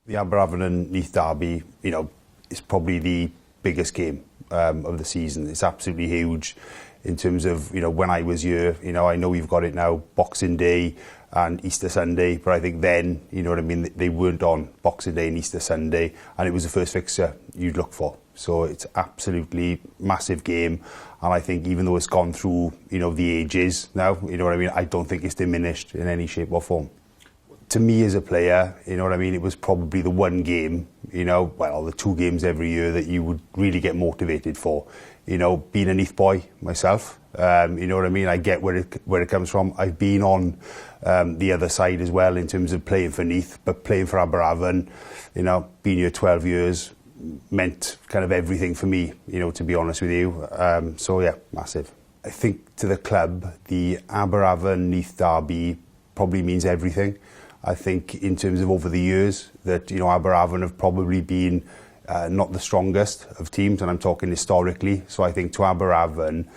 The Aberavon and Neath derby, is probably the biggest game of the season. It's absolutely huge in terms of, when I was here, I know you've got it now, Boxing Day and Easter Sunday, but I think then, they weren't on Boxing Day and Easter Sunday, and it was the first fixture you'd look for. So it's absolutely massive game, and I think even though it's gone through, the ages now, I don't think it's diminished in any shape or form. To me as a player, it was probably the one game, the two games every year that you would really get motivated for. Being a Neath boy myself, I get where it comes from. I've been on the other side as well in terms of playing for Neath, but playing for Aberavon, being here 12 years meant kind of everything for me, to be honest with you. So yeah, massive. I think to the club, the Aberavon Neath derby probably means everything. I think in terms of over the years that, Aberavon have probably been not the strongest of teams, and I'm talking historically. So I think to Aberavon,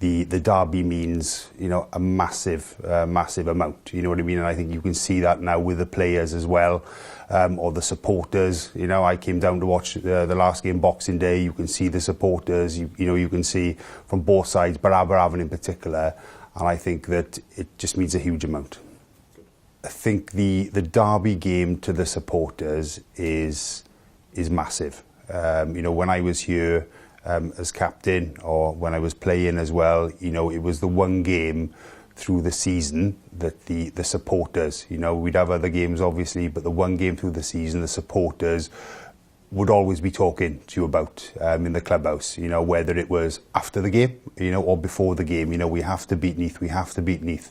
the derby means, a massive amount, And I think you can see that now with the players as well, or the supporters. I came down to watch the last game, Boxing Day. You can see the supporters, you can see from both sides, but Aberavon in particular. And I think that it just means a huge amount. I think the derby game to the supporters is massive. When I was here as captain, or when I was playing as well, it was the one game through the season that the supporters, we'd have other games obviously, but the one game through the season, the supporters would always be talking to you about in the clubhouse, whether it was after the game, or before the game, we have to beat Neath, we have to beat Neath.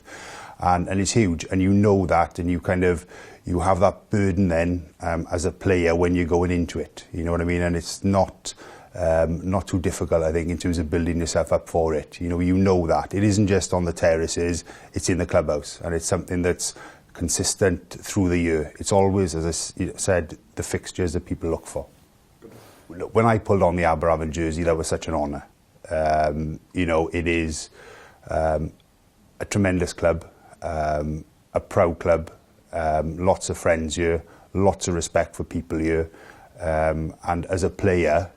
And it's huge, and that, and you have that burden then as a player when you're going into it, and it's not too difficult, I think, in terms of building yourself up for it. That it isn't just on the terraces, it's in the clubhouse, and it's something that's consistent through the year. It's always, as I said, the fixtures that people look for. When I pulled on the Aberavon jersey, that was such an honour. It is a tremendous club. A proud club, lots of friends here, lots of respect for people here, and as a player,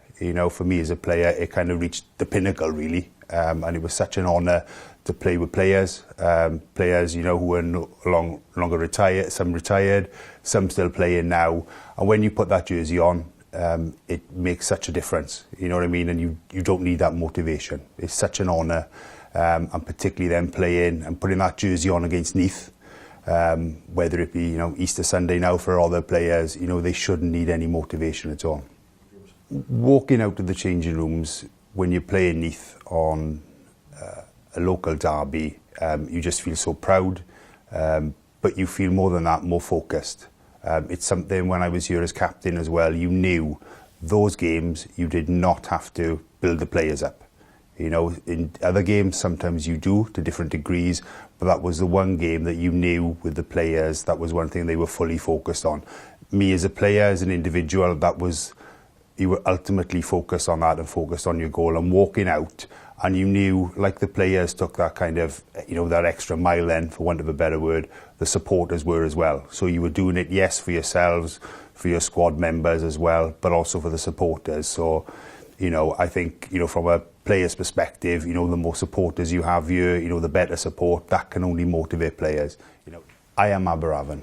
for me as a player, it kind of reached the pinnacle really, and it was such an honour to play with players, who are no longer retired, some retired, some still playing now, and when you put that jersey on, it makes such a difference, and you don't need that motivation. It's such an honour. And particularly them playing and putting that jersey on against Neath, whether it be Easter Sunday now for other players, they shouldn't need any motivation at all. Walking out of the changing rooms when you're playing Neath on a local derby, you just feel so proud, but you feel more than that, more focused. It's something when I was here as captain as well, you knew those games you did not have to build the players up. In other games, sometimes you do to different degrees, but that was the one game that you knew with the players, that was one thing they were fully focused on. Me as a player, as an individual, you were ultimately focused on that and focused on your goal and walking out, and you knew, like the players took that kind of, that extra mile then, for want of a better word, the supporters were as well. So you were doing it, yes, for yourselves, for your squad members as well, but also for the supporters. So, I think, from a player's perspective, the more supporters you have here, the better support, that can only motivate players. I am Aberavon.